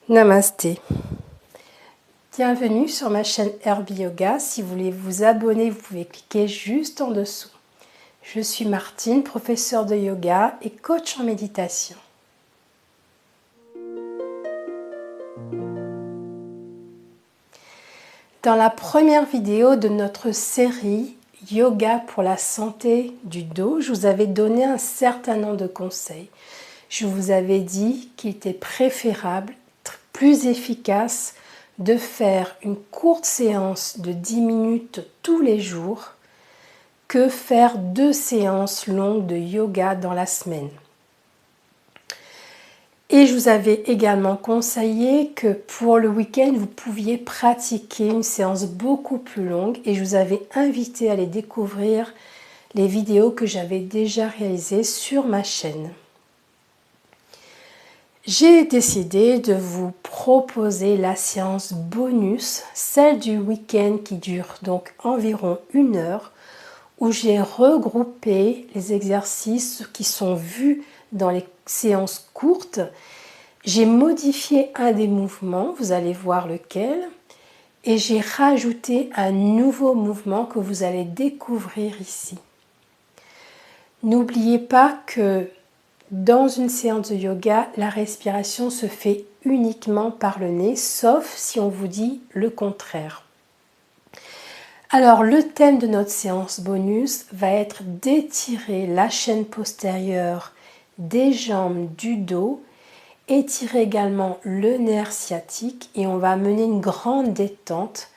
Namasté. Bienvenue sur ma chaîne Herbie Yoga. Si vous voulez vous abonner, vous pouvez cliquer juste en dessous. Je suis Martine, professeure de yoga et coach en méditation. Dans la première vidéo de notre série Yoga pour la santé du dos, je vous avais donné un certain nombre de conseils. Je vous avais dit qu'il était préférable, plus efficace, de faire une courte séance de 10 minutes tous les jours que faire 2 séances longues de yoga dans la semaine. Et je vous avais également conseillé que pour le week-end, vous pouviez pratiquer une séance beaucoup plus longue et je vous avais invité à aller découvrir les vidéos que j'avais déjà réalisées sur ma chaîne. J'ai décidé de vous proposer la séance bonus, celle du week-end qui dure donc environ 1 heure, où j'ai regroupé les exercices qui sont vus dans les séances courtes. J'ai modifié un des mouvements, vous allez voir lequel, et j'ai rajouté un nouveau mouvement que vous allez découvrir ici. N'oubliez pas que dans une séance de yoga, la respiration se fait uniquement par le nez, sauf si on vous dit le contraire. Alors, le thème de notre séance bonus va être d'étirer la chaîne postérieure des jambes, du dos, étirer également le nerf sciatique et on va mener une grande détente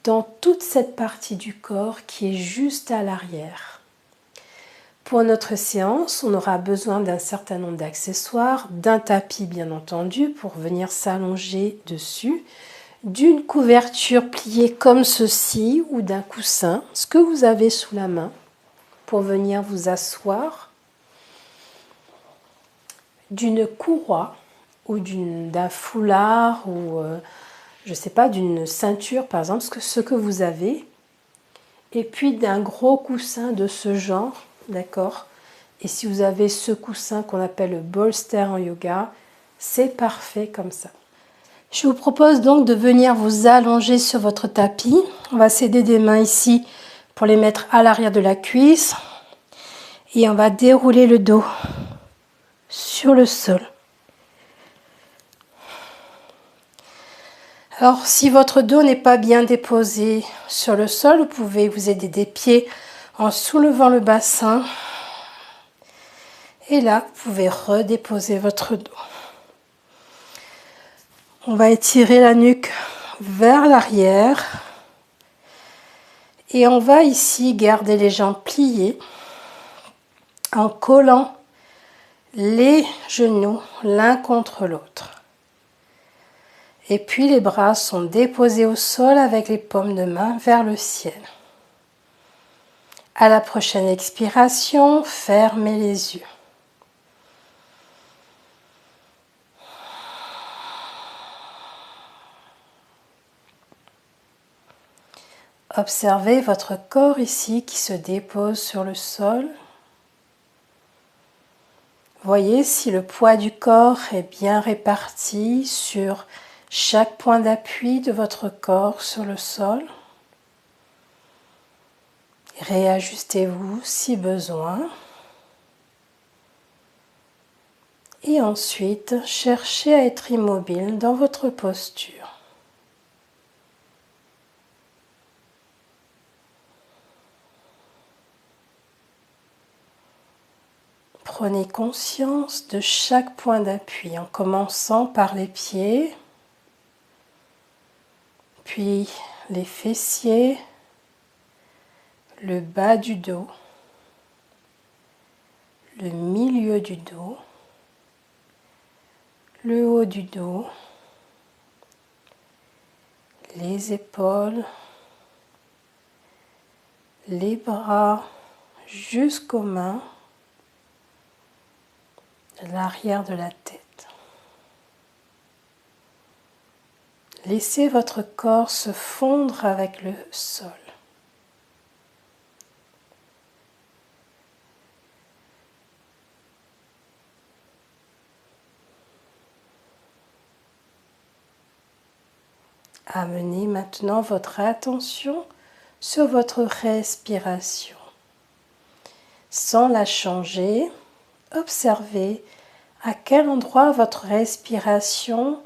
dans toute cette partie du corps qui est juste à l'arrière. Pour notre séance, on aura besoin d'un certain nombre d'accessoires, d'un tapis bien entendu pour venir s'allonger dessus, d'une couverture pliée comme ceci ou d'un coussin, ce que vous avez sous la main pour venir vous asseoir, d'une courroie ou d'un foulard ou je ne sais pas, d'une ceinture par exemple, ce que vous avez, et puis d'un gros coussin de ce genre, d'accord ? Et si vous avez ce coussin qu'on appelle le bolster en yoga, c'est parfait comme ça. Je vous propose donc de venir vous allonger sur votre tapis. On va s'aider des mains ici pour les mettre à l'arrière de la cuisse. Et on va dérouler le dos sur le sol. Alors, si votre dos n'est pas bien déposé sur le sol, vous pouvez vous aider des pieds en soulevant le bassin. Et là, vous pouvez redéposer votre dos. On va étirer la nuque vers l'arrière. Et on va ici garder les jambes pliées en collant les genoux l'un contre l'autre. Et puis les bras sont déposés au sol avec les paumes de main vers le ciel. À la prochaine expiration, fermez les yeux. Observez votre corps ici qui se dépose sur le sol. Voyez si le poids du corps est bien réparti sur chaque point d'appui de votre corps sur le sol. Réajustez-vous si besoin. Et ensuite, cherchez à être immobile dans votre posture. Prenez conscience de chaque point d'appui en commençant par les pieds, puis les fessiers, le bas du dos, le milieu du dos, le haut du dos, les épaules, les bras jusqu'aux mains, l'arrière de la tête. Laissez votre corps se fondre avec le sol. Amenez maintenant votre attention sur votre respiration. Sans la changer, observez à quel endroit votre respiration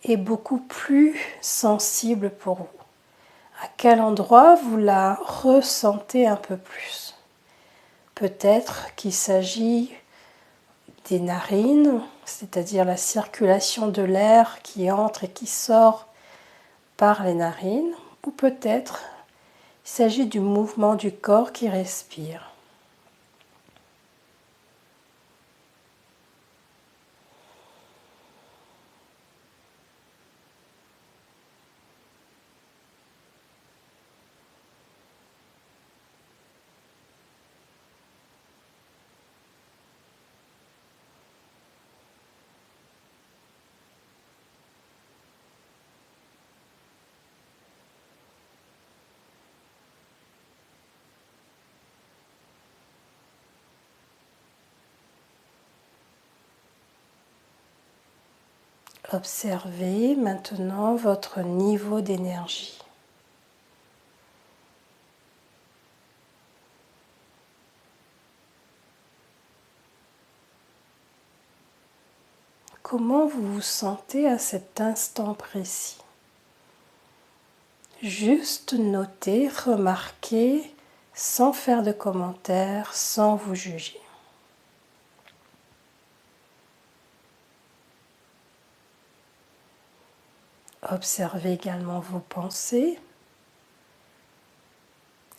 est beaucoup plus sensible pour vous. À quel endroit vous la ressentez un peu plus. Peut-être qu'il s'agit des narines, c'est-à-dire la circulation de l'air qui entre et qui sort par les narines, ou peut-être il s'agit du mouvement du corps qui respire. Observez maintenant votre niveau d'énergie. Comment vous vous sentez à cet instant précis? Juste notez, remarquez, sans faire de commentaires, sans vous juger. Observez également vos pensées.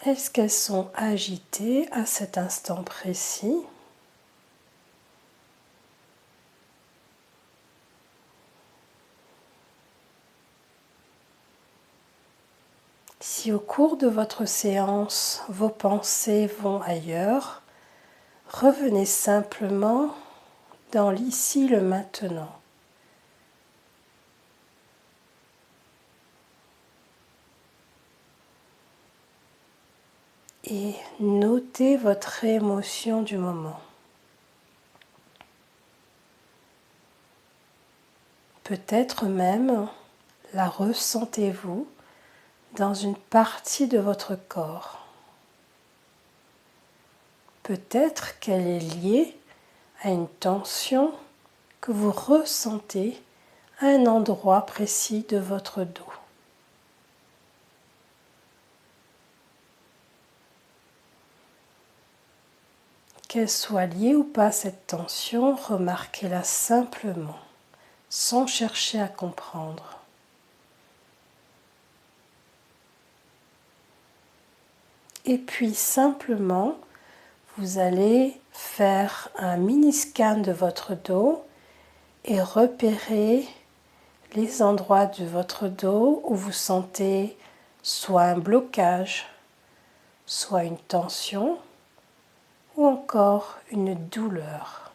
Est-ce qu'elles sont agitées à cet instant précis? Si au cours de votre séance, vos pensées vont ailleurs, revenez simplement dans l'ici, le maintenant. Et notez votre émotion du moment. Peut-être même la ressentez-vous dans une partie de votre corps. Peut-être qu'elle est liée à une tension que vous ressentez à un endroit précis de votre dos. Qu'elle soit liée ou pas à cette tension, remarquez-la simplement, sans chercher à comprendre. Et puis simplement, vous allez faire un mini scan de votre dos et repérer les endroits de votre dos où vous sentez soit un blocage, soit une tension ou encore une douleur.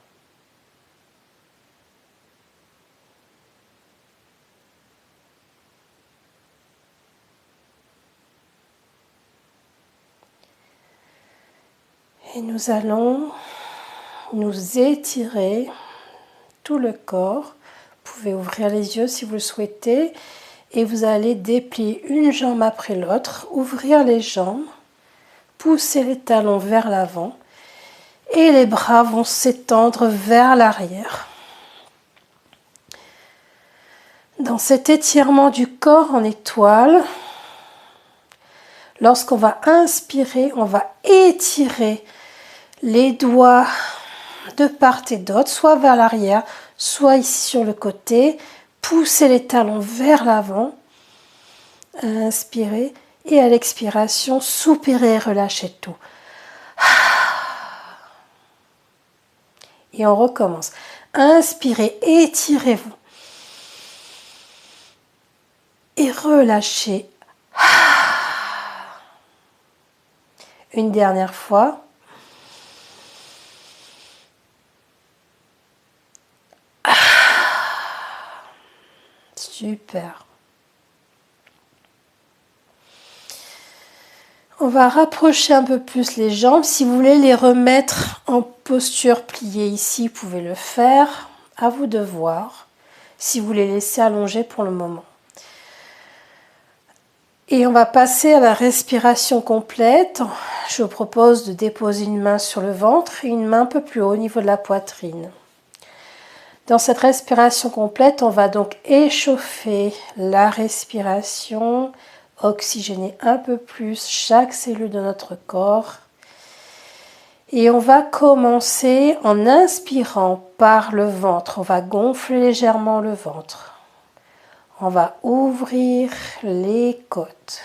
Et nous allons nous étirer tout le corps. Vous pouvez ouvrir les yeux si vous le souhaitez et vous allez déplier une jambe après l'autre, ouvrir les jambes, pousser les talons vers l'avant et les bras vont s'étendre vers l'arrière. Dans cet étirement du corps en étoile, lorsqu'on va inspirer, on va étirer les doigts de part et d'autre, soit vers l'arrière, soit ici sur le côté. Poussez les talons vers l'avant. Inspirez et à l'expiration, soupirez, relâchez tout. Et on recommence. Inspirez, étirez-vous. Et relâchez. Une dernière fois. Super. On va rapprocher un peu plus les jambes. Si vous voulez les remettre en posture pliée ici, vous pouvez le faire. À vous de voir. Si vous les laissez allonger pour le moment. Et on va passer à la respiration complète. Je vous propose de déposer une main sur le ventre et une main un peu plus haut au niveau de la poitrine. Dans cette respiration complète, on va donc échauffer la respiration, oxygéner un peu plus chaque cellule de notre corps. Et on va commencer en inspirant par le ventre. On va gonfler légèrement le ventre. On va ouvrir les côtes.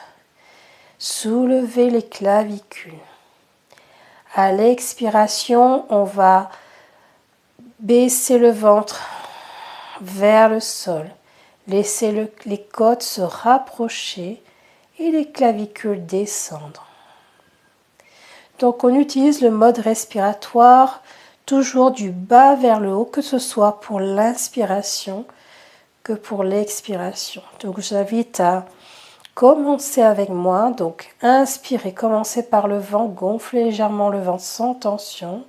Soulever les clavicules. À l'expiration, on va baisser le ventre vers le sol. Laisser les côtes se rapprocher et les clavicules descendre. Donc on utilise le mode respiratoire toujours du bas vers le haut, que ce soit pour l'inspiration que pour l'expiration. Donc je vous invite à commencer avec moi. Donc inspirez, commencez par le ventre, gonflez légèrement le ventre sans tension.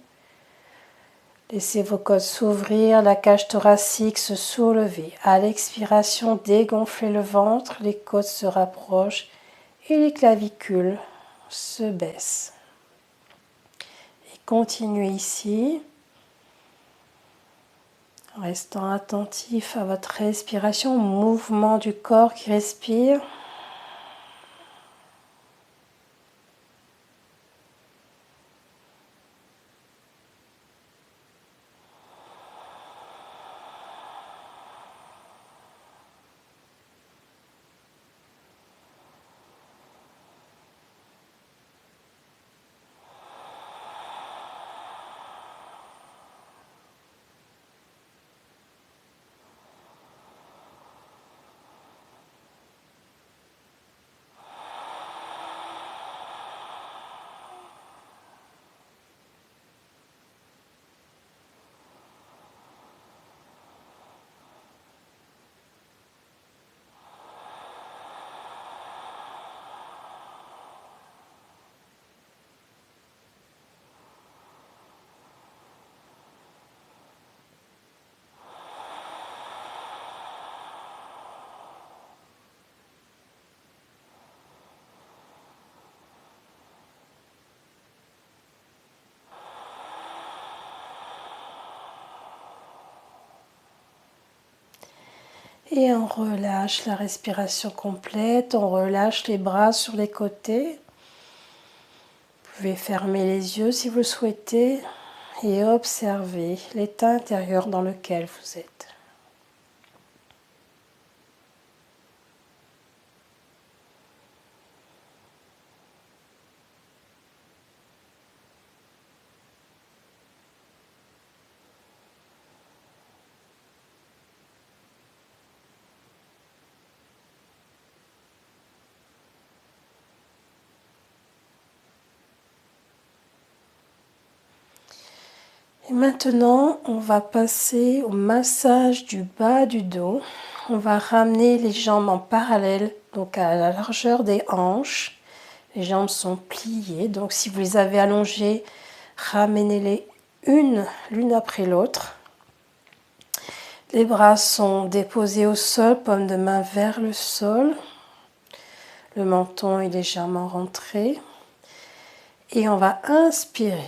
Laissez vos côtes s'ouvrir, la cage thoracique se soulever. À l'expiration, dégonflez le ventre, les côtes se rapprochent et les clavicules se baissent. Et continuez ici, en restant attentif à votre respiration, au mouvement du corps qui respire. Et on relâche la respiration complète, on relâche les bras sur les côtés. Vous pouvez fermer les yeux si vous le souhaitez et observer l'état intérieur dans lequel vous êtes. Et maintenant, on va passer au massage du bas du dos. On va ramener les jambes en parallèle, donc à la largeur des hanches. Les jambes sont pliées, donc si vous les avez allongées, ramenez-les l'une après l'autre. Les bras sont déposés au sol, paume de main vers le sol. Le menton est légèrement rentré. Et on va inspirer.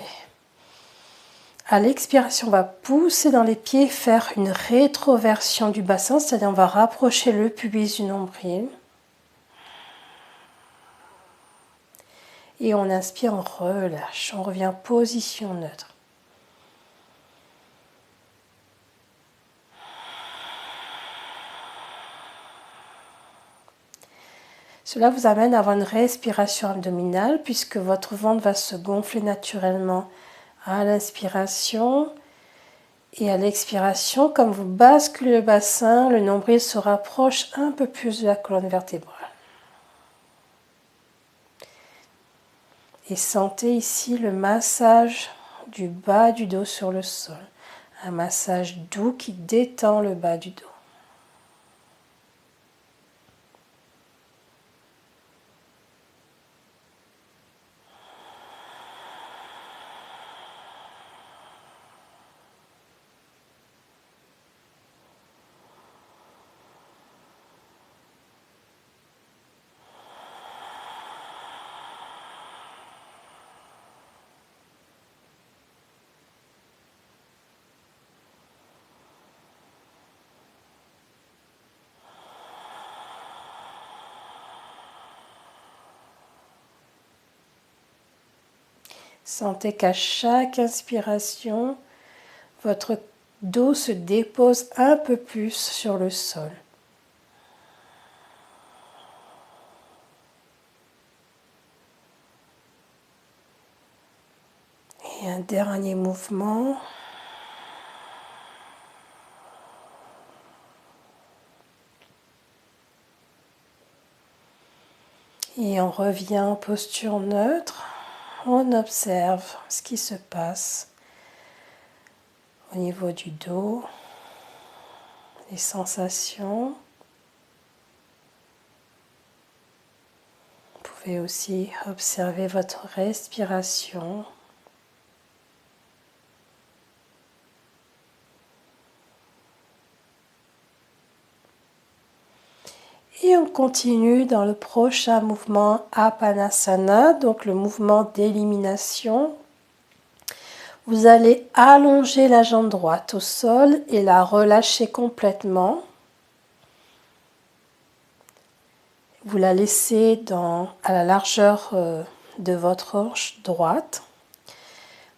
À l'expiration, on va pousser dans les pieds, faire une rétroversion du bassin, c'est-à-dire on va rapprocher le pubis du nombril. Et on inspire, on relâche, on revient position neutre. Cela vous amène à avoir une respiration abdominale puisque votre ventre va se gonfler naturellement à l'inspiration. Et à l'expiration, comme vous basculez le bassin, le nombril se rapproche un peu plus de la colonne vertébrale. Et sentez ici le massage du bas du dos sur le sol. Un massage doux qui détend le bas du dos. Sentez qu'à chaque inspiration, votre dos se dépose un peu plus sur le sol. Et un dernier mouvement. Et on revient en posture neutre. On observe ce qui se passe au niveau du dos, les sensations. Vous pouvez aussi observer votre respiration. Et on continue dans le prochain mouvement Apanasana, donc le mouvement d'élimination. Vous allez allonger la jambe droite au sol et la relâcher complètement. Vous la laissez à la largeur de votre hanche droite.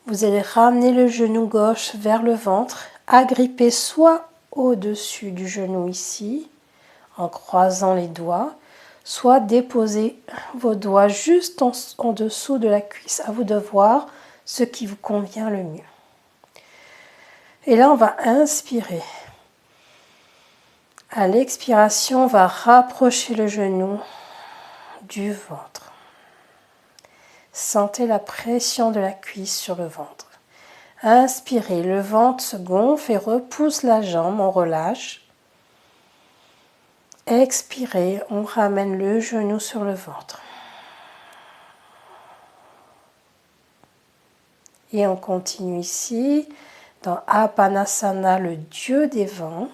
Vous allez ramener le genou gauche vers le ventre, agripper soit au-dessus du genou ici, en croisant les doigts, soit déposer vos doigts juste en dessous de la cuisse. À vous de voir ce qui vous convient le mieux. Et là, on va inspirer. À l'expiration, on va rapprocher le genou du ventre. Sentez la pression de la cuisse sur le ventre. Inspirez, le ventre se gonfle et repousse la jambe, on relâche. Expirez, on ramène le genou sur le ventre. Et on continue ici dans Apanasana, le dieu des vents.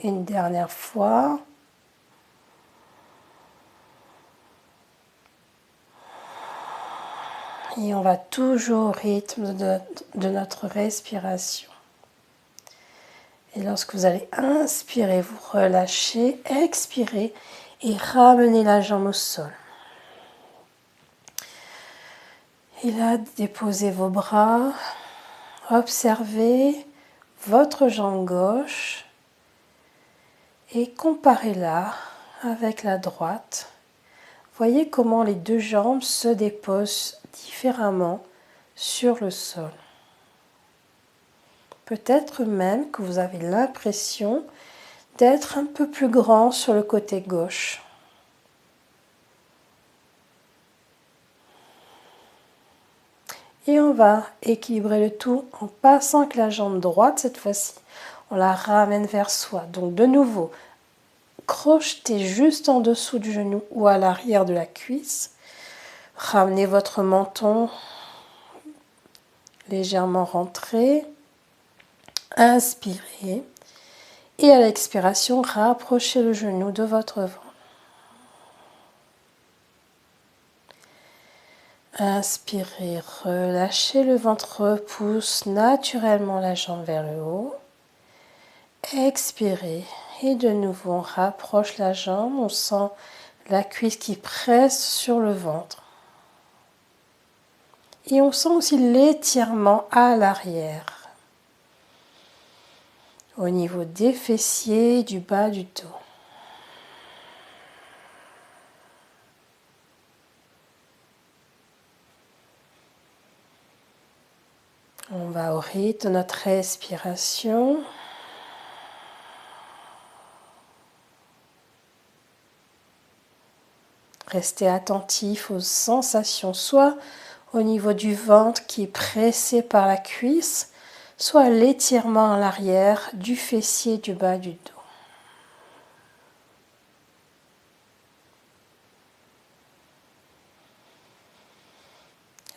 Une dernière fois. Et on va toujours au rythme de notre respiration. Et lorsque vous allez inspirer, vous relâchez, expirez et ramenez la jambe au sol. Et là, déposez vos bras, observez votre jambe gauche et comparez-la avec la droite. Voyez comment les deux jambes se déposent différemment sur le sol. Peut-être même que vous avez l'impression d'être un peu plus grand sur le côté gauche. Et on va équilibrer le tout en passant avec la jambe droite cette fois-ci. On la ramène vers soi. Donc de nouveau, crochetez juste en dessous du genou ou à l'arrière de la cuisse. Ramenez votre menton légèrement rentré. Inspirez. Et à l'expiration, rapprochez le genou de votre ventre. Inspirez, relâchez le ventre, repousse naturellement la jambe vers le haut. Expirez et de nouveau on rapproche la jambe, on sent la cuisse qui presse sur le ventre. Et on sent aussi l'étirement à l'arrière, au niveau des fessiers, du bas du dos. On va au rythme de notre respiration. Restez attentif aux sensations, soit au niveau du ventre qui est pressé par la cuisse, soit l'étirement à l'arrière du fessier du bas du dos.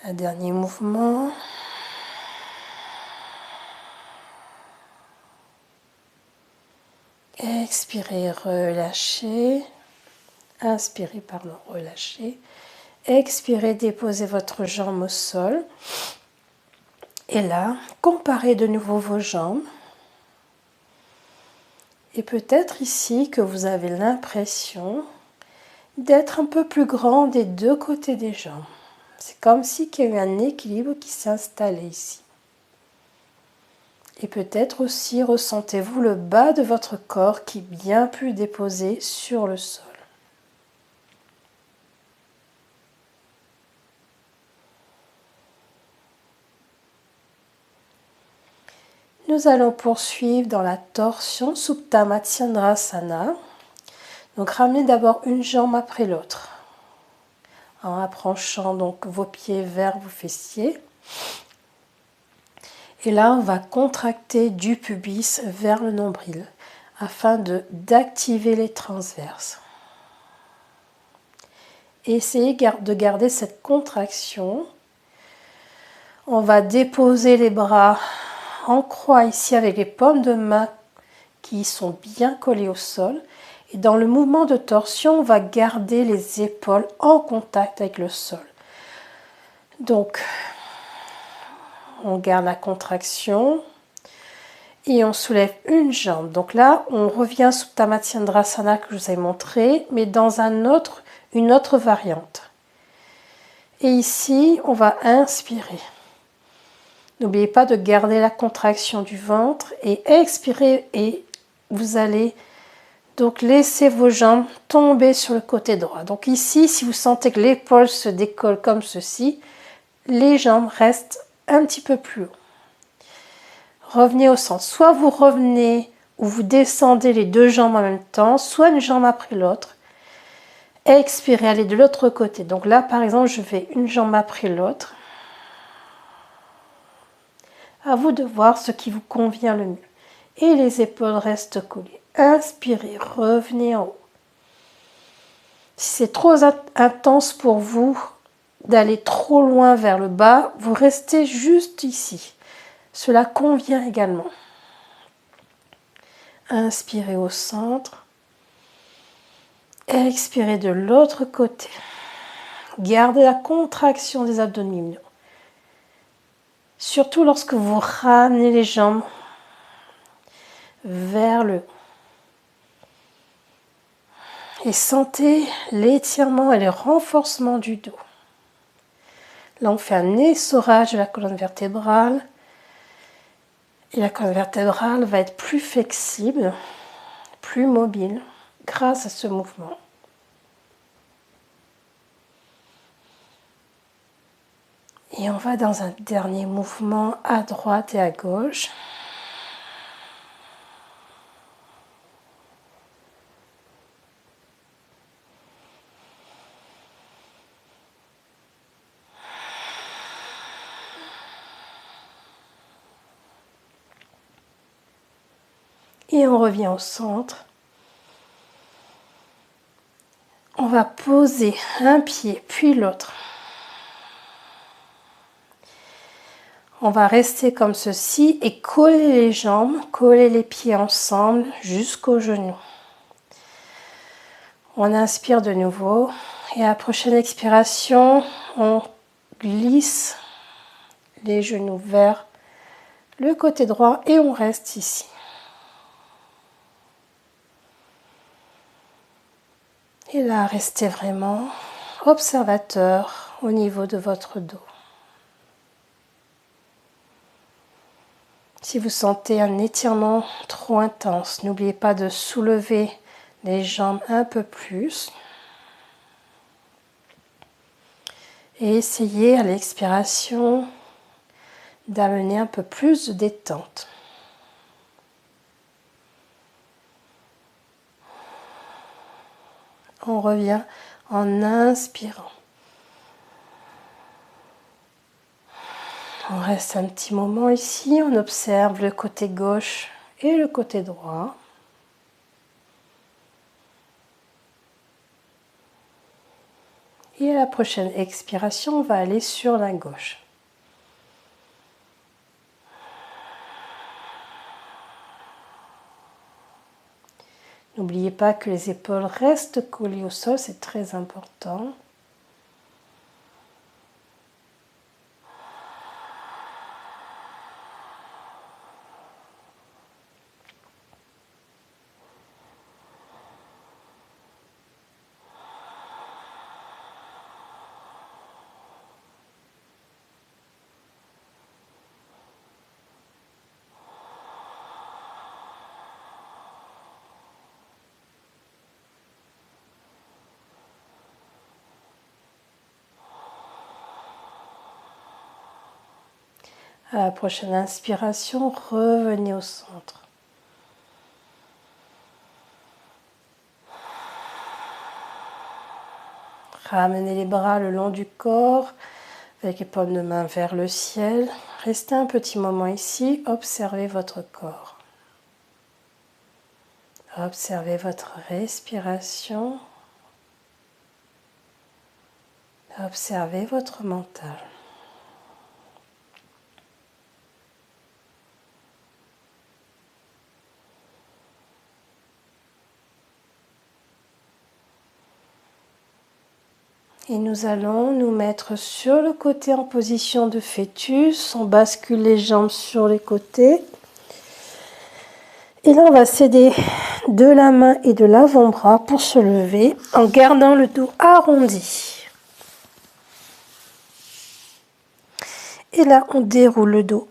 Un dernier mouvement. Expirez, relâchez. Inspirez, pardon, relâchez. Expirez, déposez votre jambe au sol. Et là, comparez de nouveau vos jambes. Et peut-être ici que vous avez l'impression d'être un peu plus grand des deux côtés des jambes. C'est comme si il y a eu un équilibre qui s'installait ici. Et peut-être aussi ressentez-vous le bas de votre corps qui est bien plus déposé sur le sol. Nous allons poursuivre dans la torsion Supta Matsyendrasana. Donc ramenez d'abord une jambe après l'autre en approchant donc vos pieds vers vos fessiers. Et là, on va contracter du pubis vers le nombril afin d'activer les transverses. Essayez de garder cette contraction. On va déposer les bras en croix ici avec les paumes de main qui sont bien collées au sol. Et dans le mouvement de torsion, on va garder les épaules en contact avec le sol. Donc, on garde la contraction et on soulève une jambe. Donc là, on revient à Supta Matsyendrasana que je vous ai montré, mais dans une autre variante. Et ici, on va inspirer. N'oubliez pas de garder la contraction du ventre et expirer et vous allez donc laisser vos jambes tomber sur le côté droit. Donc ici, si vous sentez que l'épaule se décolle comme ceci, les jambes restent un petit peu plus haut. Revenez au centre. Soit vous revenez ou vous descendez les deux jambes en même temps, soit une jambe après l'autre. Expirez, allez de l'autre côté. Donc là, par exemple, je fais une jambe après l'autre. À vous de voir ce qui vous convient le mieux. Et les épaules restent collées. Inspirez, revenez en haut. Si c'est trop intense pour vous d'aller trop loin vers le bas, vous restez juste ici. Cela convient également. Inspirez au centre. Expirez de l'autre côté. Gardez la contraction des abdominaux. Surtout lorsque vous ramenez les jambes vers le haut. Et sentez l'étirement et le renforcement du dos. Là, on fait un essorage de la colonne vertébrale. Et la colonne vertébrale va être plus flexible, plus mobile grâce à ce mouvement. Et on va dans un dernier mouvement à droite et à gauche. Et on revient au centre. On va poser un pied puis l'autre. On va rester comme ceci et coller les jambes, coller les pieds ensemble jusqu'aux genoux. On inspire de nouveau et à la prochaine expiration, on glisse les genoux vers le côté droit et on reste ici. Et là, restez vraiment observateur au niveau de votre dos. Si vous sentez un étirement trop intense, n'oubliez pas de soulever les jambes un peu plus. Et essayez à l'expiration d'amener un peu plus de détente. On revient en inspirant. On reste un petit moment ici, on observe le côté gauche et le côté droit. Et à la prochaine expiration, on va aller sur la gauche. N'oubliez pas que les épaules restent collées au sol, c'est très important. À la prochaine inspiration, revenez au centre. Ramenez les bras le long du corps, avec les paumes de main vers le ciel. Restez un petit moment ici, observez votre corps. Observez votre respiration. Observez votre mental. Et nous allons nous mettre sur le côté en position de fœtus. On bascule les jambes sur les côtés. Et là, on va s'aider de la main et de l'avant-bras pour se lever en gardant le dos arrondi. Et là, on déroule le dos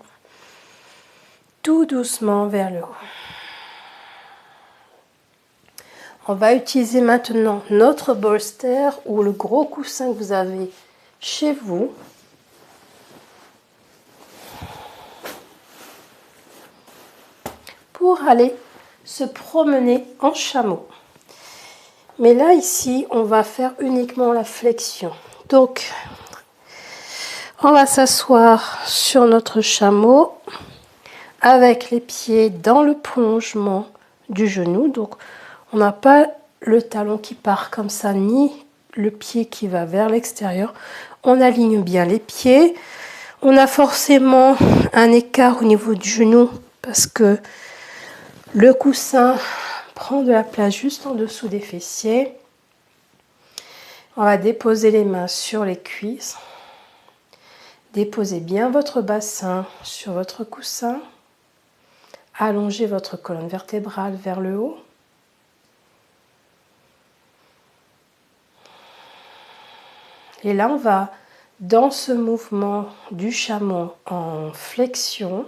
tout doucement vers le haut. On va utiliser maintenant notre bolster ou le gros coussin que vous avez chez vous. Pour aller se promener en chameau. Mais là, ici, on va faire uniquement la flexion. Donc, on va s'asseoir sur notre chameau avec les pieds dans le prolongement du genou. Donc, on n'a pas le talon qui part comme ça, ni le pied qui va vers l'extérieur. On aligne bien les pieds. On a forcément un écart au niveau du genou parce que le coussin prend de la place juste en dessous des fessiers. On va déposer les mains sur les cuisses. Déposez bien votre bassin sur votre coussin. Allongez votre colonne vertébrale vers le haut. Et là, on va, dans ce mouvement du chameau en flexion,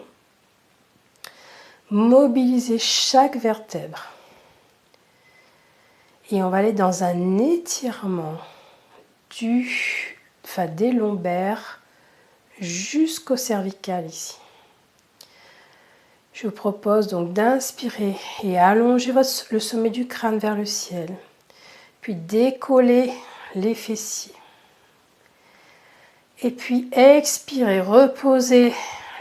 mobiliser chaque vertèbre. Et on va aller dans un étirement des lombaires jusqu'au cervical ici. Je vous propose donc d'inspirer et allonger le sommet du crâne vers le ciel. Puis décoller les fessiers. Et puis expirez, reposez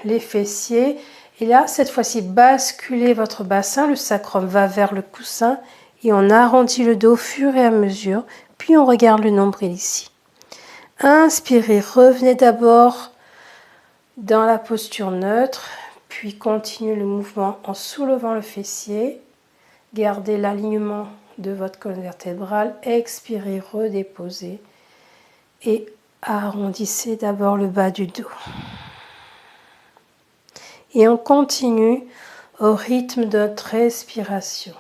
les fessiers. Et là, cette fois-ci, basculez votre bassin. Le sacrum va vers le coussin. Et on arrondit le dos au fur et à mesure. Puis on regarde le nombril ici. Inspirez, revenez d'abord dans la posture neutre. Puis continuez le mouvement en soulevant le fessier. Gardez l'alignement de votre colonne vertébrale. Expirez, redéposez. Et arrondissez d'abord le bas du dos. Et on continue au rythme de notre respiration.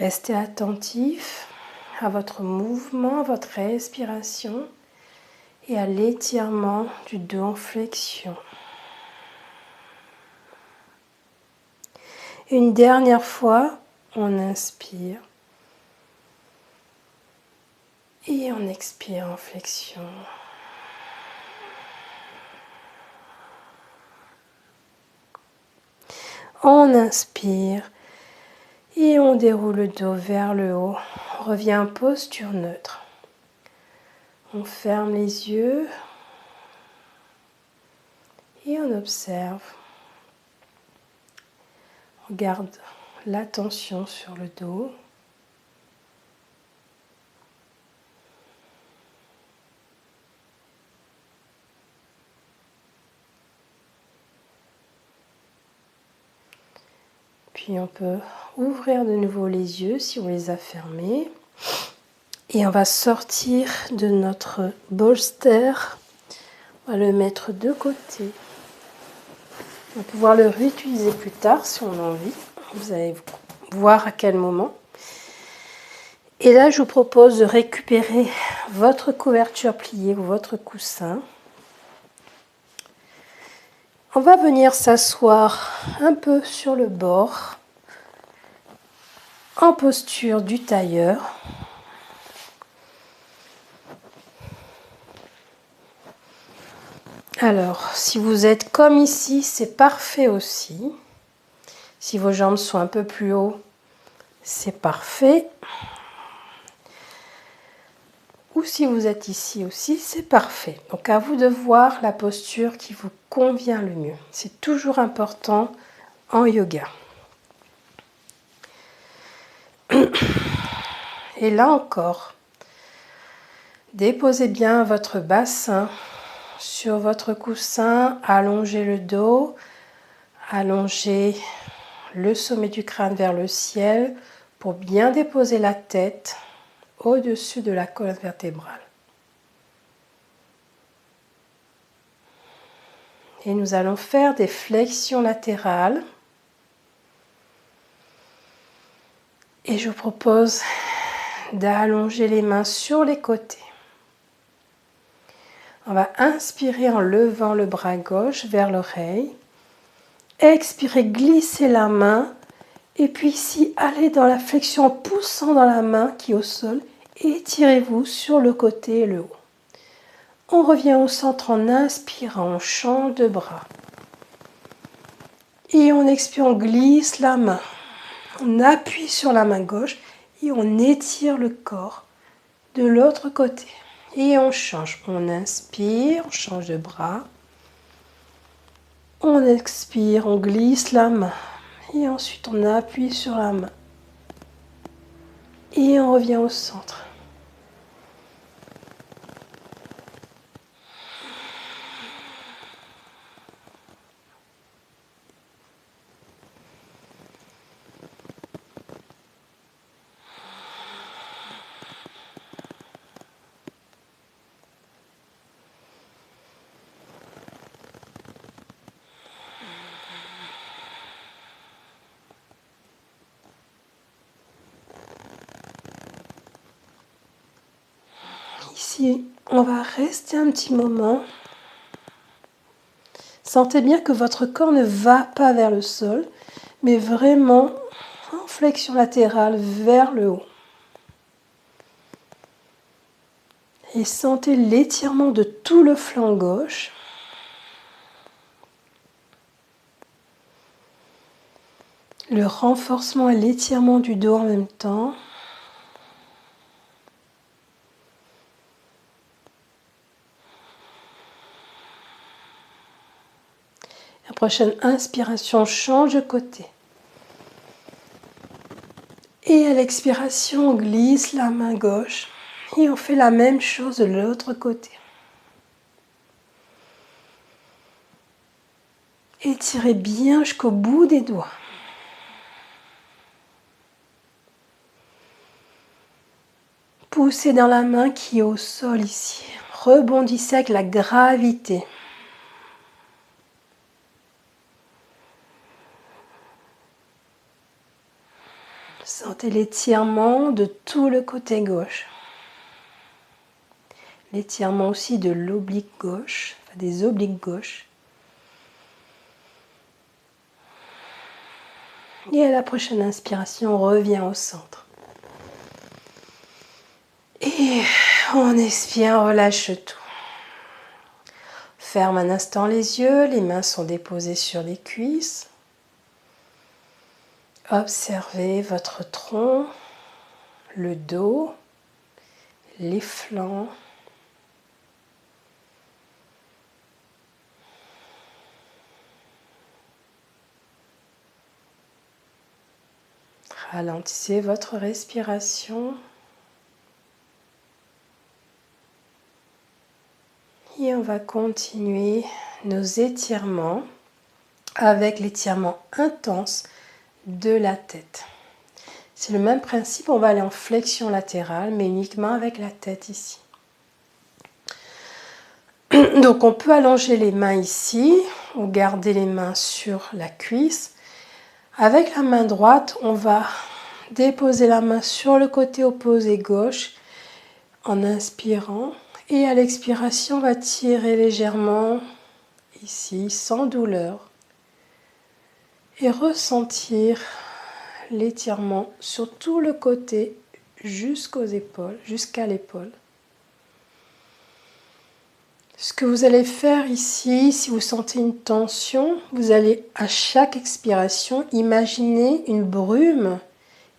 Restez attentif à votre mouvement, à votre respiration. et à l'étirement du dos en flexion. Une dernière fois, on inspire et on expire en flexion. On inspire et on déroule le dos vers le haut. On revient en posture neutre. On ferme les yeux et on observe. On garde l'attention sur le dos. Puis on peut ouvrir de nouveau les yeux si on les a fermés. Et on va sortir de notre bolster. On va le mettre de côté. On va pouvoir le réutiliser plus tard si on a envie. Vous allez voir à quel moment. Et là, je vous propose de récupérer votre couverture pliée ou votre coussin. On va venir s'asseoir un peu sur le bord, en posture du tailleur. Alors, si vous êtes comme ici, c'est parfait aussi. Si vos jambes sont un peu plus haut, c'est parfait. Ou si vous êtes ici aussi, c'est parfait. Donc à vous de voir la posture qui vous convient le mieux. C'est toujours important en yoga. Et là encore, déposez bien votre bassin sur votre coussin, allongez le dos, allongez le sommet du crâne vers le ciel pour bien déposer la tête au-dessus de la colonne vertébrale. Et nous allons faire des flexions latérales. Et je vous propose d'allonger les mains sur les côtés. On va inspirer en levant le bras gauche vers l'oreille. Expirez, glissez la main. Et puis ici, allez dans la flexion en poussant dans la main qui est au sol. Étirez-vous sur le côté et le haut. On revient au centre en inspirant, on change de bras. Et on expire, on glisse la main. On appuie sur la main gauche et on étire le corps de l'autre côté. Et on change. On inspire, on change de bras. On expire, on glisse la main. Et ensuite on appuie sur la main. Et on revient au centre. Ici, on va rester un petit moment. Sentez bien que votre corps ne va pas vers le sol, mais vraiment en flexion latérale vers le haut. Et sentez l'étirement de tout le flanc gauche. Le renforcement et l'étirement du dos en même temps. La prochaine inspiration, change de côté. Et à l'expiration, on glisse la main gauche. Et on fait la même chose de l'autre côté. Étirez bien jusqu'au bout des doigts. Poussez dans la main qui est au sol ici. Rebondissez avec la gravité. Sentez l'étirement de tout le côté gauche. l'étirement aussi de l'oblique gauche, enfin des obliques gauches. Et à la prochaine inspiration, on revient au centre. Et on expire, on relâche tout. Ferme un instant les yeux, les mains sont déposées sur les cuisses. Observez votre tronc, le dos, les flancs. Ralentissez votre respiration. Et on va continuer nos étirements avec l'étirement intense de la tête. C'est le même principe, on va aller en flexion latérale, mais uniquement avec la tête ici. Donc on peut allonger les mains ici, ou garder les mains sur la cuisse. Avec la main droite, on va déposer la main sur le côté opposé gauche en inspirant. Et à l'expiration, on va tirer légèrement ici, sans douleur. Et ressentir l'étirement sur tout le côté jusqu'aux épaules, jusqu'à l'épaule. Ce que vous allez faire ici, si vous sentez une tension, vous allez à chaque expiration imaginer une brume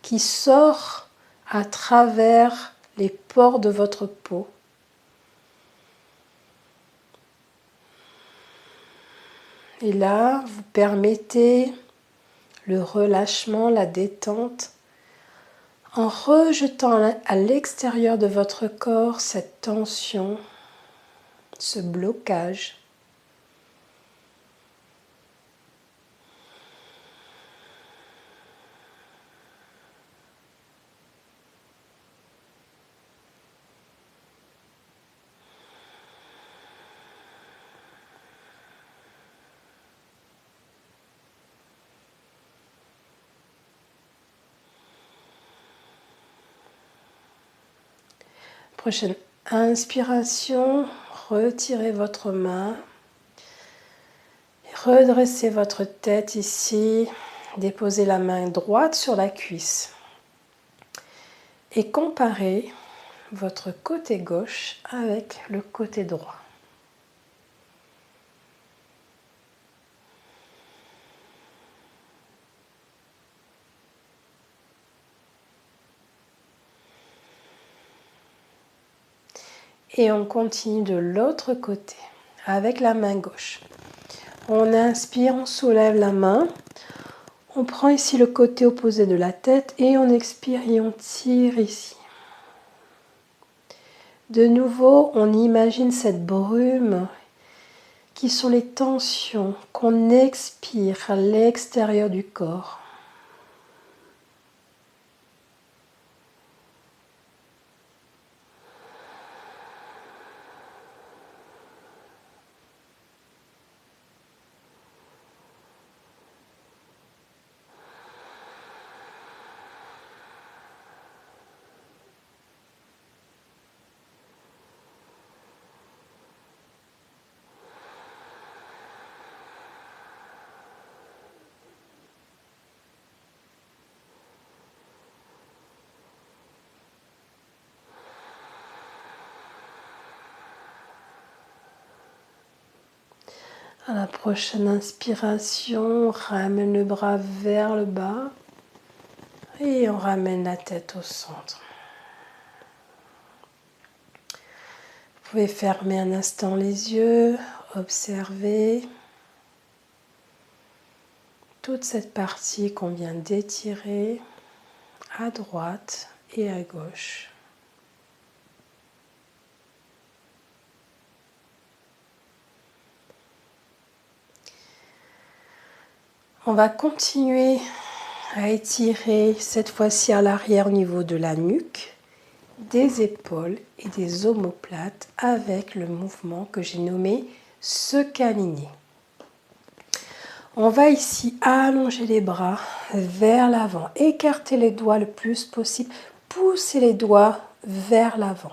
qui sort à travers les pores de votre peau. Et là, vous permettez le relâchement, la détente, en rejetant à l'extérieur de votre corps cette tension, ce blocage. Prochaine inspiration, retirez votre main, redressez votre tête ici, déposez la main droite sur la cuisse et comparez votre côté gauche avec le côté droit. Et on continue de l'autre côté avec la main gauche. On inspire, on soulève la main. On prend ici le côté opposé de la tête et on expire et on tire ici. De nouveau, on imagine cette brume qui sont les tensions qu'on expire à l'extérieur du corps. À la prochaine inspiration, on ramène le bras vers le bas et on ramène la tête au centre. Vous pouvez fermer un instant les yeux, observer toute cette partie qu'on vient d'étirer à droite et à gauche. On va continuer à étirer cette fois-ci à l'arrière au niveau de la nuque, des épaules et des omoplates avec le mouvement que j'ai nommé se câliner. On va ici allonger les bras vers l'avant, écarter les doigts le plus possible, pousser les doigts vers l'avant.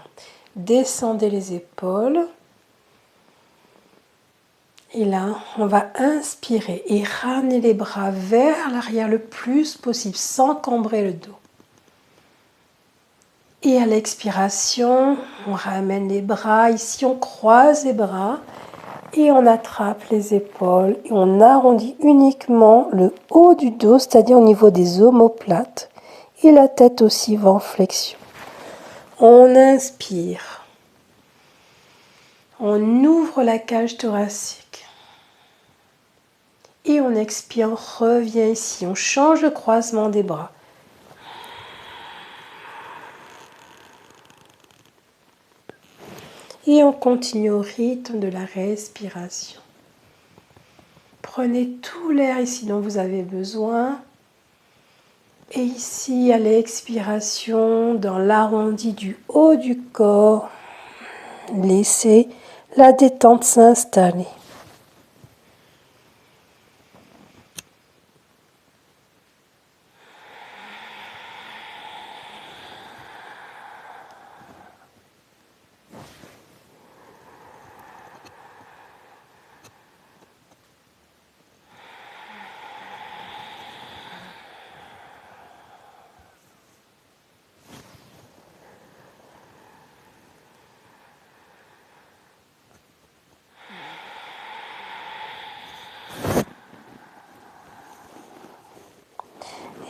Descendez les épaules. Et là, on va inspirer et ramener les bras vers l'arrière le plus possible sans cambrer le dos. Et à l'expiration, on ramène les bras. Ici, on croise les bras et on attrape les épaules. Et on arrondit uniquement le haut du dos, c'est-à-dire au niveau des omoplates. Et la tête aussi va en flexion. On inspire. On ouvre la cage thoracique. Et on expire, on revient ici. On change le croisement des bras. Et on continue au rythme de la respiration. Prenez tout l'air ici dont vous avez besoin. Et ici, à l'expiration, dans l'arrondi du haut du corps, laissez la détente s'installer.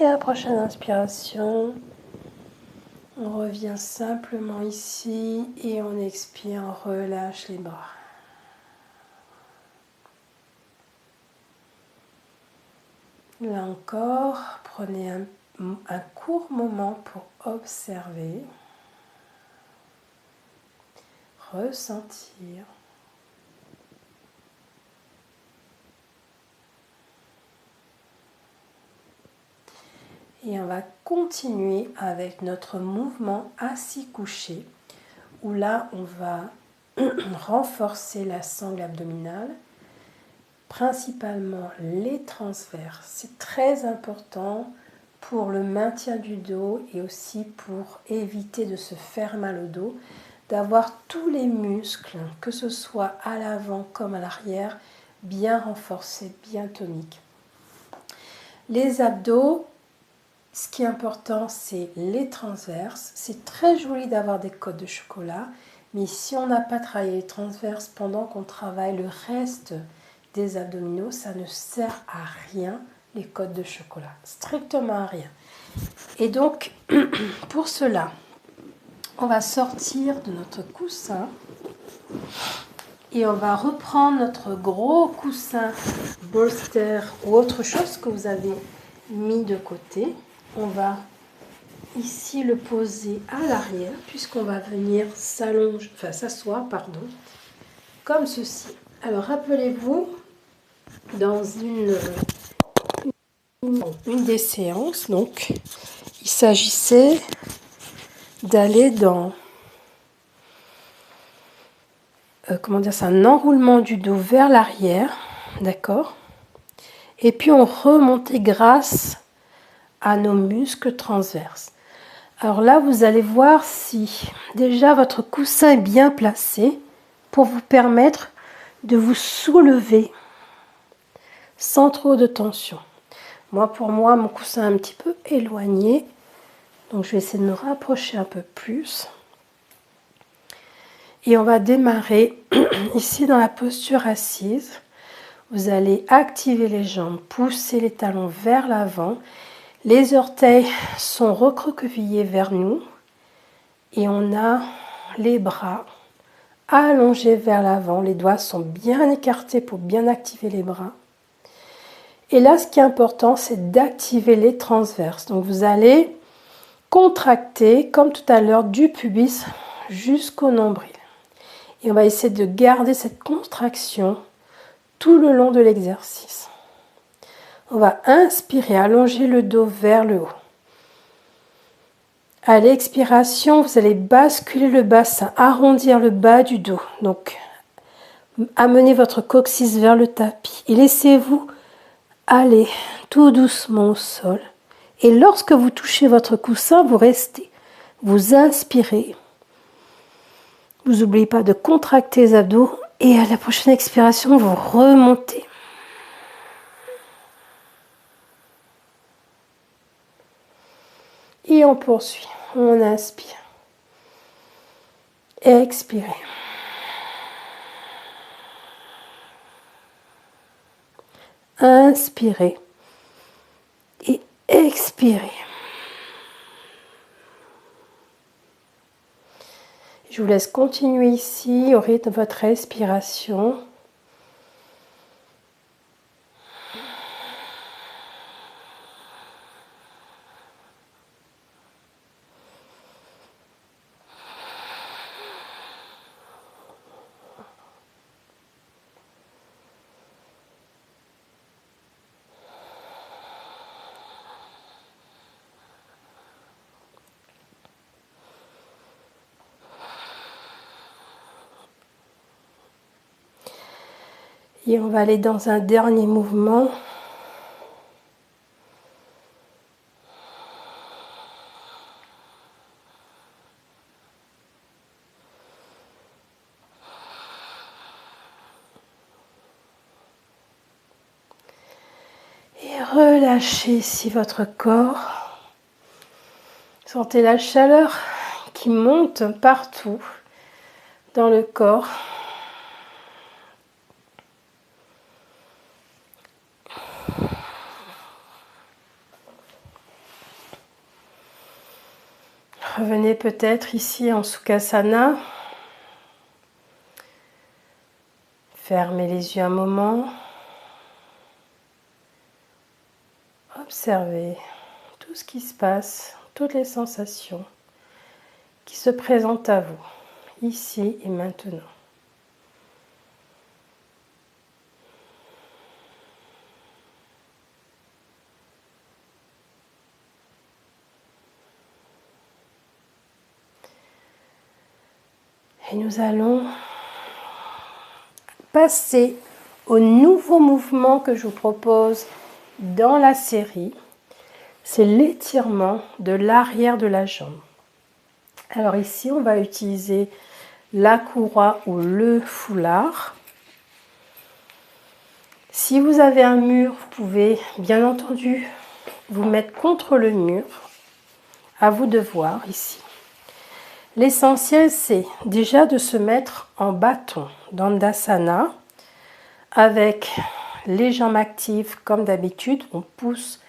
Et à la prochaine inspiration, on revient simplement ici et on expire, on relâche les bras. Là encore, prenez un court moment pour observer, ressentir. Et on va continuer avec notre mouvement assis-couché, où là, on va renforcer la sangle abdominale, principalement les transverses. C'est très important pour le maintien du dos et aussi pour éviter de se faire mal au dos, d'avoir tous les muscles, que ce soit à l'avant comme à l'arrière, bien renforcés, bien toniques. Les abdos, ce qui est important, c'est les transverses. C'est très joli d'avoir des côtes de chocolat, mais si on n'a pas travaillé les transverses pendant qu'on travaille le reste des abdominaux, ça ne sert à rien, les côtes de chocolat. Strictement à rien. Et donc, pour cela, on va sortir de notre coussin et on va reprendre notre gros coussin bolster ou autre chose que vous avez mis de côté. On va ici le poser à l'arrière puisqu'on va venir s'asseoir, comme ceci. Alors rappelez-vous, dans une des séances, donc, il s'agissait d'aller dans un enroulement du dos vers l'arrière, d'accord? Et puis on remontait grâce à nos muscles transverses. Alors là, vous allez voir si déjà votre coussin est bien placé pour vous permettre de vous soulever sans trop de tension. Pour moi, mon coussin est un petit peu éloigné, donc je vais essayer de me rapprocher un peu plus. Et on va démarrer ici dans la posture assise. Vous allez activer les jambes, pousser les talons vers l'avant. Les orteils sont recroquevillés vers nous. Et on a les bras allongés vers l'avant. Les doigts sont bien écartés pour bien activer les bras. Et là, ce qui est important, c'est d'activer les transverses. Donc vous allez contracter, comme tout à l'heure, du pubis jusqu'au nombril. Et on va essayer de garder cette contraction tout le long de l'exercice. On va inspirer, allonger le dos vers le haut. À l'expiration, vous allez basculer le bassin, arrondir le bas du dos. Donc, amenez votre coccyx vers le tapis et laissez-vous aller tout doucement au sol. Et lorsque vous touchez votre coussin, vous restez. Vous inspirez. Vous n'oubliez pas de contracter les abdos et à la prochaine expiration, vous remontez. Et on poursuit. On inspire. Expirez. Inspirez. Et expirez. Je vous laisse continuer ici au rythme de votre respiration. Et on va aller dans un dernier mouvement. Et relâchez ici votre corps. Sentez la chaleur qui monte partout dans le corps. Revenez peut-être ici en Sukhasana. Fermez les yeux un moment. Observez tout ce qui se passe, toutes les sensations qui se présentent à vous, ici et maintenant. Et nous allons passer au nouveau mouvement que je vous propose dans la série. C'est l'étirement de l'arrière de la jambe. Alors ici, on va utiliser la courroie ou le foulard. Si vous avez un mur, vous pouvez bien entendu vous mettre contre le mur. À vous de voir ici. L'essentiel, c'est déjà de se mettre en bâton, Dandasana, avec les jambes actives comme d'habitude. On pousse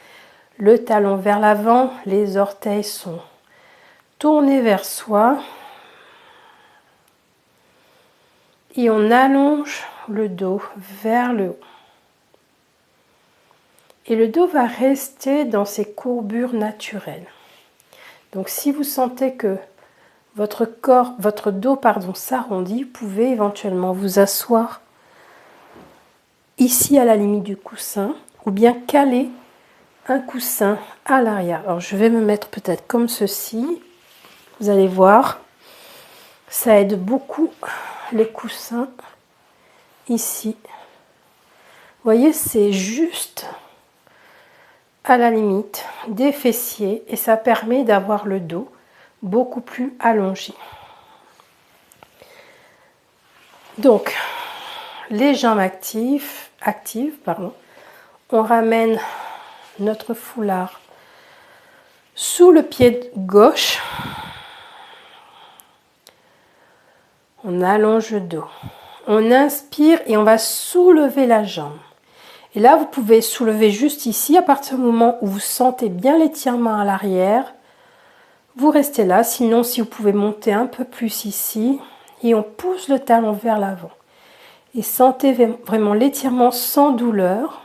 le talon vers l'avant, les orteils sont tournés vers soi. Et on allonge le dos vers le haut. Et le dos va rester dans ses courbures naturelles. Donc si vous sentez que votre dos s'arrondit, vous pouvez éventuellement vous asseoir ici à la limite du coussin ou bien caler un coussin à l'arrière. Alors je vais me mettre peut-être comme ceci. Vous allez voir, ça aide beaucoup les coussins ici. Vous voyez, c'est juste à la limite des fessiers et ça permet d'avoir le dos beaucoup plus allongé. Donc, les jambes actives, on ramène notre foulard sous le pied gauche. On allonge le dos. On inspire et on va soulever la jambe. Et là, vous pouvez soulever juste ici. À partir du moment où vous sentez bien l'étirement à l'arrière, vous restez là. Sinon, si vous pouvez monter un peu plus ici, et on pousse le talon vers l'avant. Et sentez vraiment l'étirement sans douleur.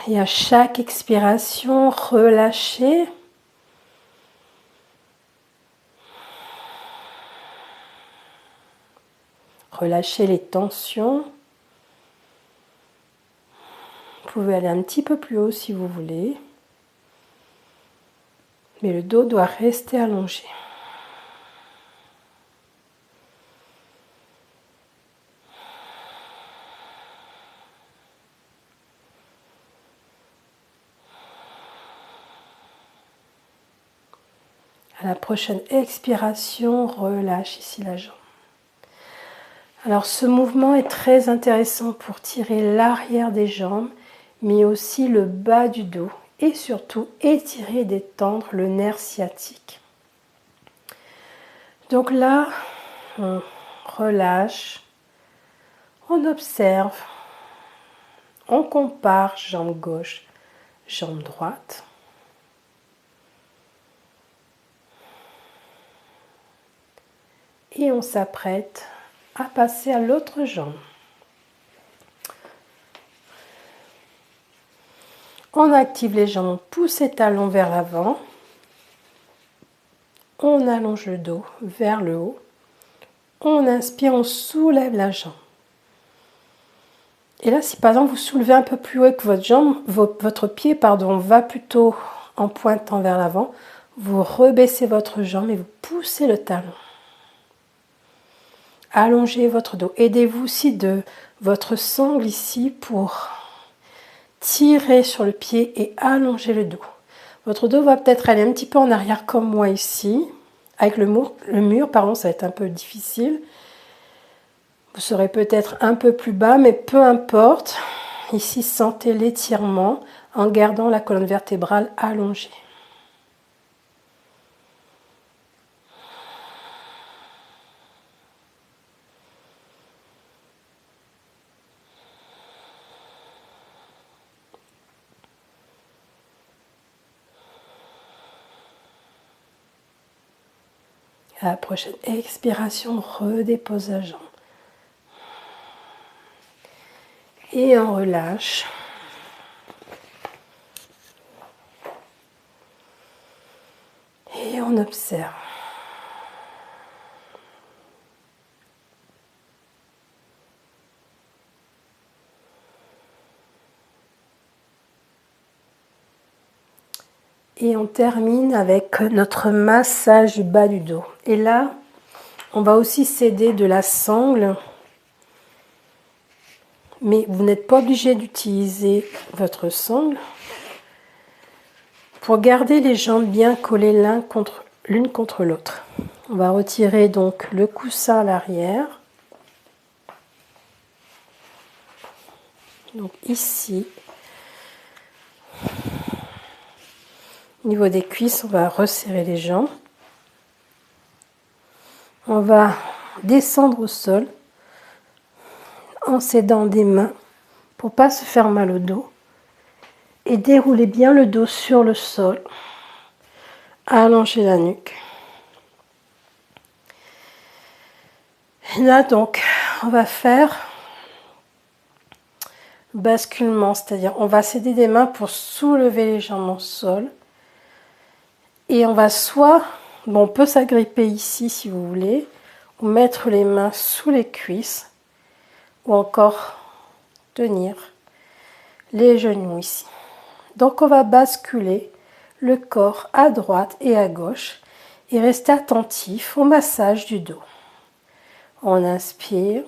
Et à chaque expiration, relâchez. Relâchez les tensions. Vous pouvez aller un petit peu plus haut si vous voulez. Mais le dos doit rester allongé. À la prochaine expiration, relâche ici la jambe. Alors ce mouvement est très intéressant pour tirer l'arrière des jambes, mais aussi le bas du dos et surtout étirer et détendre le nerf sciatique. Donc là, on relâche, on observe, on compare jambe gauche, jambe droite. Et on s'apprête à passer à l'autre jambe. On active les jambes, on pousse les talons vers l'avant. On allonge le dos vers le haut. On inspire, on soulève la jambe. Et là, si par exemple vous soulevez un peu plus haut que votre jambe, votre pied va plutôt en pointant vers l'avant, vous rebaissez votre jambe et vous poussez le talon. Allongez votre dos. Aidez-vous aussi de votre sangle ici pour tirer sur le pied et allonger le dos. Votre dos va peut-être aller un petit peu en arrière comme moi ici. Avec le mur, ça va être un peu difficile. Vous serez peut-être un peu plus bas, mais peu importe. Ici, sentez l'étirement en gardant la colonne vertébrale allongée. À la prochaine expiration, redépose la jambe. Et on relâche. Et on observe. Et on termine avec notre massage du bas du dos. Et là, on va aussi s'aider de la sangle. Mais vous n'êtes pas obligé d'utiliser votre sangle. Pour garder les jambes bien collées l'une contre l'autre. On va retirer donc le coussin à l'arrière. Donc ici, au niveau des cuisses, on va resserrer les jambes. On va descendre au sol en s'aidant des mains pour ne pas se faire mal au dos. Et dérouler bien le dos sur le sol. Allonger la nuque. Et là donc, on va faire basculement, c'est-à-dire on va s'aider des mains pour soulever les jambes au sol. Et on va on peut s'agripper ici si vous voulez, ou mettre les mains sous les cuisses, ou encore tenir les genoux ici. Donc on va basculer le corps à droite et à gauche et rester attentif au massage du dos. On inspire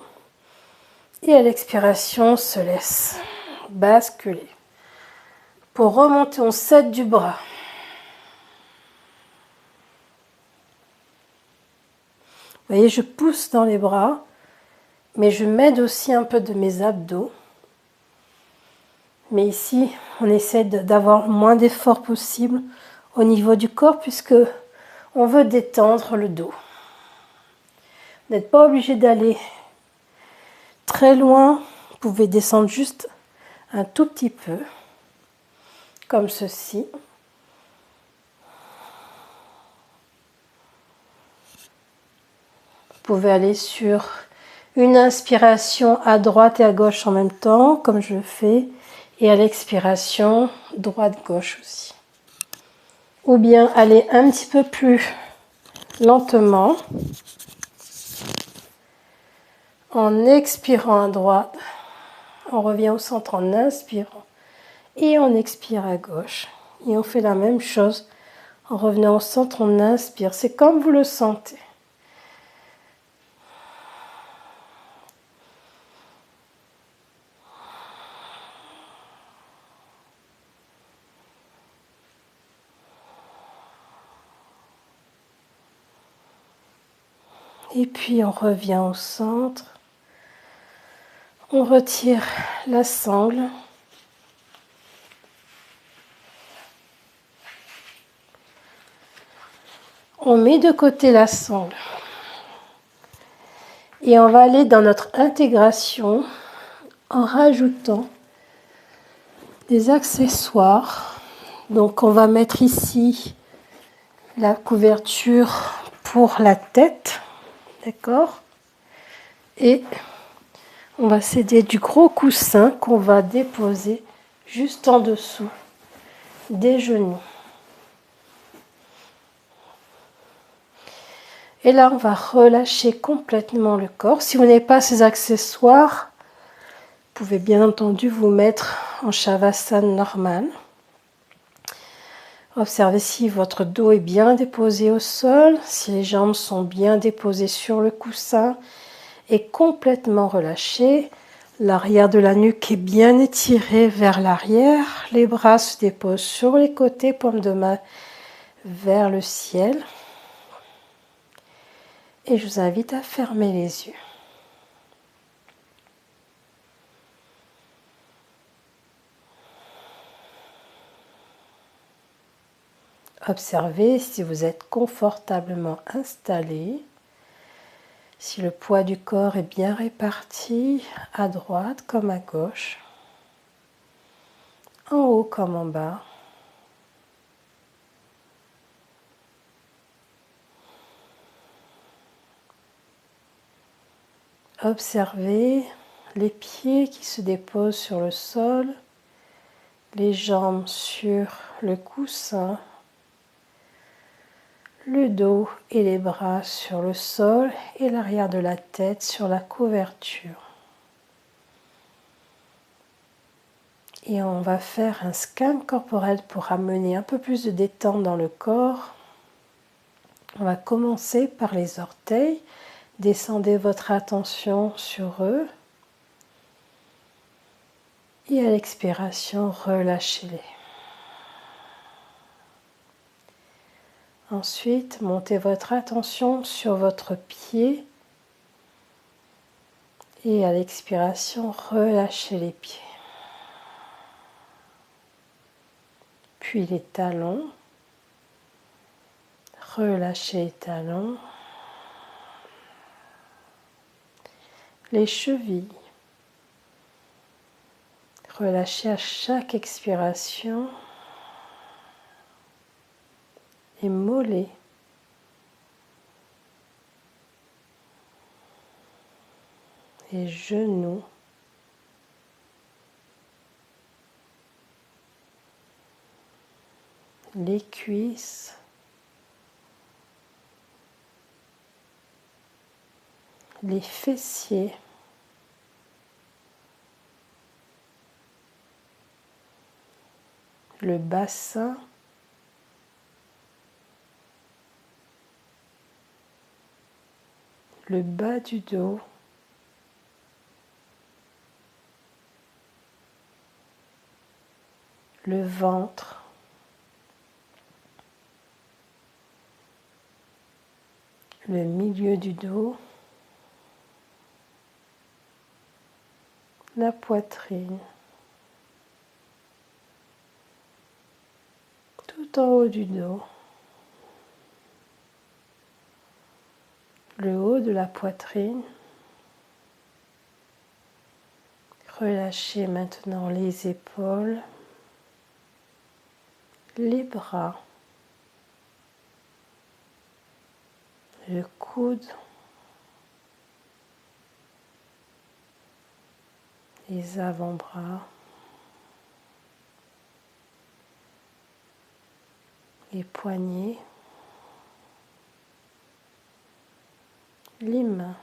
et à l'expiration on se laisse basculer. Pour remonter, on s'aide du bras. Vous voyez, je pousse dans les bras, mais je m'aide aussi un peu de mes abdos. Mais ici, on essaie d'avoir le moins d'effort possible au niveau du corps puisque on veut détendre le dos. Vous n'êtes pas obligé d'aller très loin. Vous pouvez descendre juste un tout petit peu, comme ceci. Vous pouvez aller sur une inspiration à droite et à gauche en même temps, comme je le fais, et à l'expiration, droite-gauche aussi. Ou bien aller un petit peu plus lentement, en expirant à droite, on revient au centre en inspirant, et on expire à gauche. Et on fait la même chose en revenant au centre, on inspire. C'est comme vous le sentez. Et puis on revient au centre. On retire la sangle. On met de côté la sangle. Et on va aller dans notre intégration en rajoutant des accessoires. Donc on va mettre ici la couverture pour la tête. D'accord? Et on va s'aider du gros coussin qu'on va déposer juste en dessous des genoux. Et là, on va relâcher complètement le corps. Si vous n'avez pas ces accessoires, vous pouvez bien entendu vous mettre en Shavasana normal. Observez si votre dos est bien déposé au sol, si les jambes sont bien déposées sur le coussin et complètement relâchées. L'arrière de la nuque est bien étiré vers l'arrière. Les bras se déposent sur les côtés, paume de main vers le ciel. Et je vous invite à fermer les yeux. Observez si vous êtes confortablement installé, si le poids du corps est bien réparti à droite comme à gauche, en haut comme en bas. Observez les pieds qui se déposent sur le sol, les jambes sur le coussin, le dos et les bras sur le sol et l'arrière de la tête sur la couverture. Et on va faire un scan corporel pour amener un peu plus de détente dans le corps. On va commencer par les orteils. Descendez votre attention sur eux. Et à l'expiration, relâchez-les. Ensuite, montez votre attention sur votre pied. Et à l'expiration, relâchez les pieds. Puis les talons. Relâchez les talons. Les chevilles. Relâchez à chaque expiration. Les mollets. Les genoux. Les cuisses. Les fessiers. Le bassin. Le bas du dos. Le ventre. Le milieu du dos. La poitrine. Tout en haut du dos. Le haut de la poitrine. Relâchez maintenant les épaules, les bras, le coude, les avant-bras, les poignets, les mains,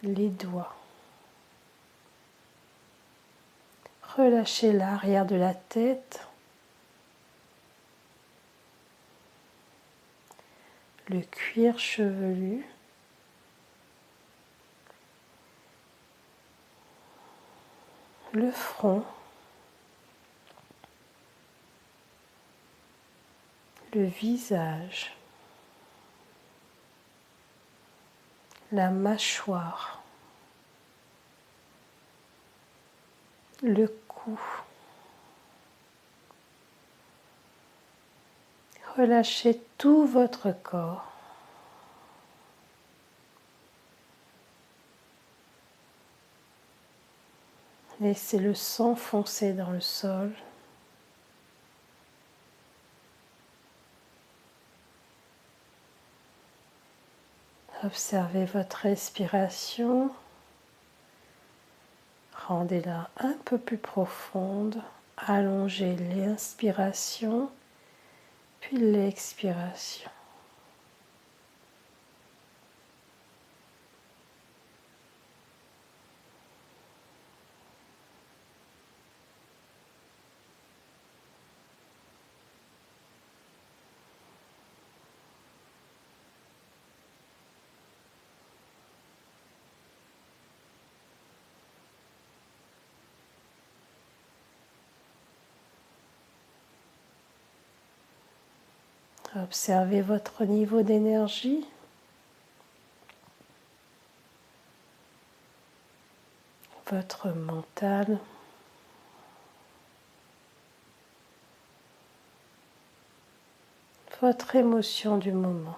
les doigts. Relâchez l'arrière de la tête, le cuir chevelu, le front, le visage. la mâchoire, le cou. Relâchez tout votre corps. Laissez le sang foncer dans le sol. Observez votre respiration. Rendez-la un peu plus profonde. Allongez l'inspiration, puis l'expiration. Observez votre niveau d'énergie. Votre mental. Votre émotion du moment.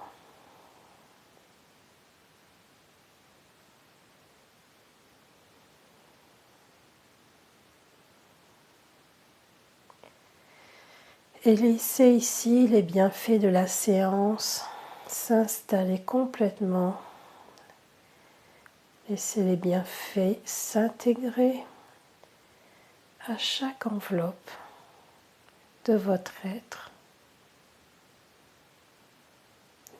Et laissez ici les bienfaits de la séance s'installer complètement. Laissez les bienfaits s'intégrer à chaque enveloppe de votre être.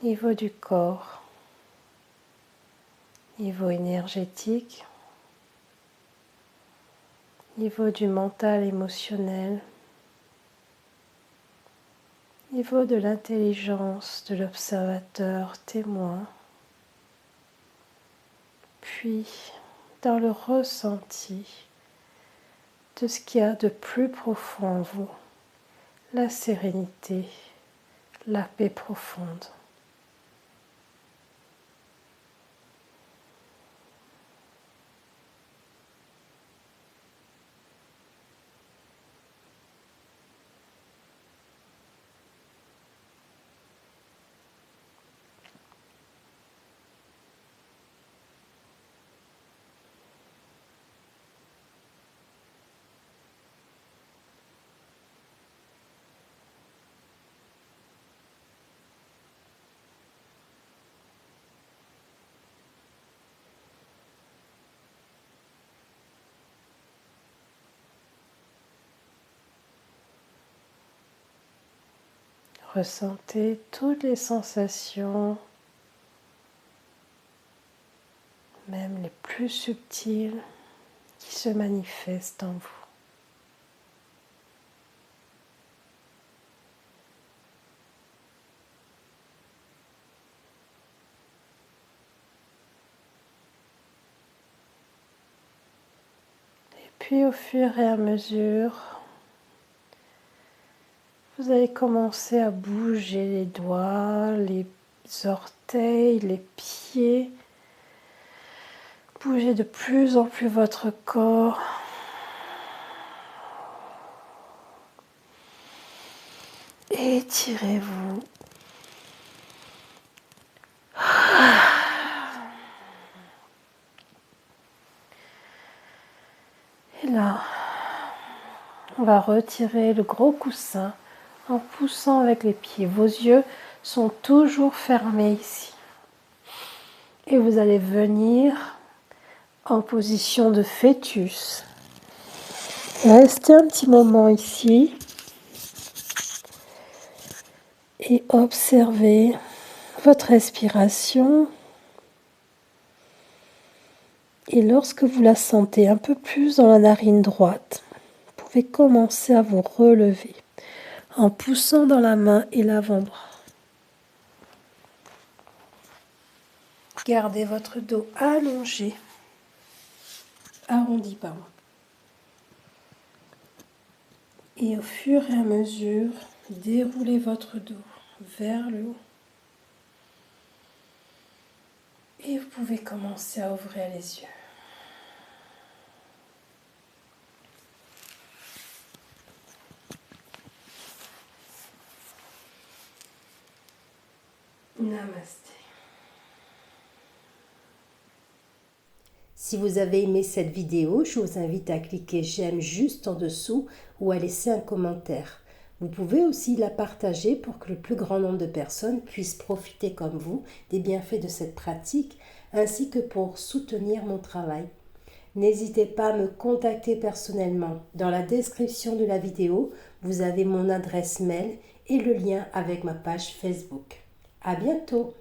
Niveau du corps, niveau énergétique, niveau du mental émotionnel, niveau de l'intelligence de l'observateur témoin, puis dans le ressenti de ce qu'il y a de plus profond en vous, la sérénité, la paix profonde. Ressentez toutes les sensations, même les plus subtiles, qui se manifestent en vous. Et puis au fur et à mesure, vous allez commencer à bouger les doigts, les orteils, les pieds. Bougez de plus en plus votre corps. Étirez-vous. Et là, on va retirer le gros coussin en poussant avec les pieds. Vos yeux sont toujours fermés ici. Et vous allez venir en position de fœtus. Restez un petit moment ici et observez votre respiration. Et lorsque vous la sentez un peu plus dans la narine droite, vous pouvez commencer à vous relever en poussant dans la main et l'avant-bras. Gardez votre dos allongé, arrondi pardon. Et au fur et à mesure, déroulez votre dos vers le haut Et vous pouvez commencer à ouvrir les yeux. Namasté. Si vous avez aimé cette vidéo, je vous invite à cliquer j'aime juste en dessous ou à laisser un commentaire. Vous pouvez aussi la partager pour que le plus grand nombre de personnes puissent profiter comme vous des bienfaits de cette pratique ainsi que pour soutenir mon travail. N'hésitez pas à me contacter personnellement. Dans la description de la vidéo, vous avez mon adresse mail et le lien avec ma page Facebook. À bientôt!